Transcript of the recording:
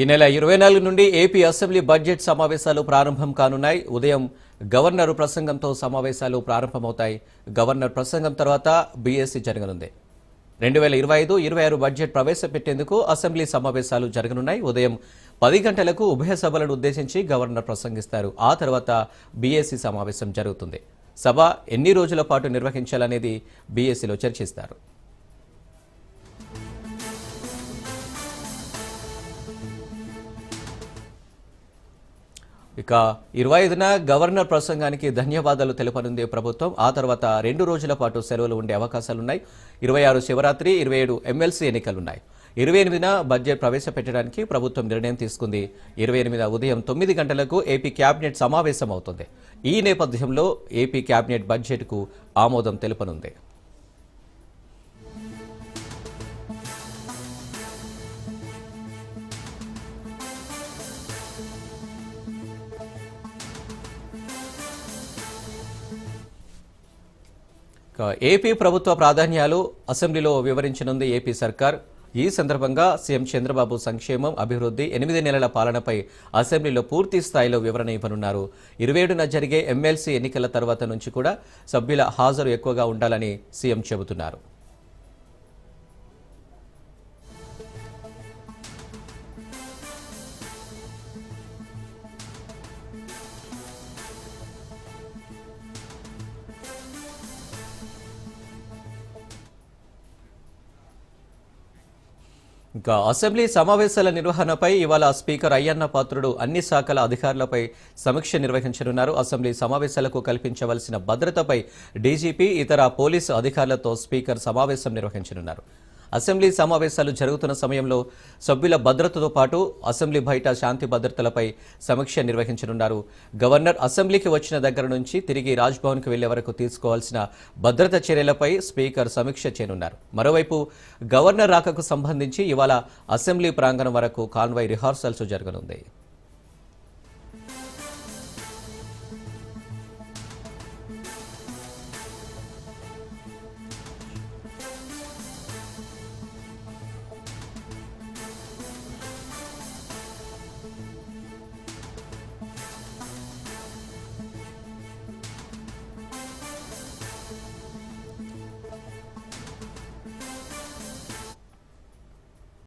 ఈ నెల 24 నుండి ఏపీ అసెంబ్లీ బడ్జెట్ సమావేశాలు ప్రారంభం కానున్నాయి. ఉదయం గవర్నర్ ప్రసంగంతో సమావేశాలు ప్రారంభమవుతాయి. గవర్నర్ ప్రసంగం తర్వాత బీఎస్సీ జరగనుంది. 2025-26 బడ్జెట్ ప్రవేశపెట్టేందుకు అసెంబ్లీ సమావేశాలు జరగనున్నాయి. ఉదయం 10 గంటలకు ఉభయ సభలను ఉద్దేశించి గవర్నర్ ప్రసంగిస్తారు. ఆ తర్వాత బీఎస్సీ సమావేశం జరుగుతుంది. సభ ఎన్ని రోజుల పాటు నిర్వహించాలనేది బీఎస్సీలో చర్చిస్తారు. ఇక 25న గవర్నర్ ప్రసంగానికి ధన్యవాదాలు తెలపనుంది ప్రభుత్వం. ఆ తర్వాత 2 రోజుల పాటు సెలవులు ఉండే అవకాశాలున్నాయి. 26 శివరాత్రి, 27 ఎమ్మెల్సీ ఎన్నికలున్నాయి. 28న బడ్జెట్ ప్రవేశపెట్టడానికి ప్రభుత్వం నిర్ణయం తీసుకుంది. 28న ఉదయం 9 గంటలకు ఏపీ కేబినెట్ సమావేశం అవుతుంది. ఈ నేపథ్యంలో ఏపీ కేబినెట్ బడ్జెట్కు ఆమోదం తెలపనుంది. ఏపీ ప్రభుత్వ ప్రాధాన్యాలు అసెంబ్లీలో వివరించనుంది ఏపీ సర్కార్. ఈ సందర్భంగా సీఎం చంద్రబాబు సంక్షేమం, అభివృద్ధి, 8 నెలల పాలనపై అసెంబ్లీలో పూర్తి స్థాయిలో వివరణ ఇవ్వనున్నారు. 27న జరిగే ఎమ్మెల్సీ ఎన్నికల తర్వాత నుంచి కూడా సభ్యుల హాజరు ఎక్కువగా ఉండాలని సీఎం చెబుతున్నారు. ఇంకా అసెంబ్లీ సమావేశాల నిర్వహణపై ఇవాళ స్పీకర్ అయ్యన్న పాత్రుడు అన్ని శాఖల అధికారులపై సమీక్ష నిర్వహించనున్నారు. అసెంబ్లీ సమావేశాలకు కల్పించవలసిన భద్రతపై డీజీపీ, ఇతర పోలీసు అధికారులతో స్పీకర్ సమావేశం నిర్వహించనున్నారు. అసెంబ్లీ సమావేశాలు జరుగుతున్న సమయంలో సభ్యుల భద్రతతో పాటు అసెంబ్లీ బయట శాంతి భద్రతలపై సమీక్ష నిర్వహించనున్నారు. గవర్నర్ అసెంబ్లీకి వచ్చిన దగ్గర నుంచి తిరిగి రాజ్భవన్కు వెళ్లే వరకు తీసుకోవాల్సిన భద్రతా చర్యలపై స్పీకర్ సమీక్ష చేయనున్నారు. మరోవైపు గవర్నర్ రాకకు సంబంధించి ఇవాళ అసెంబ్లీ ప్రాంగణం వరకు కాన్వాయ్ రిహార్సల్స్ జరగనుంది.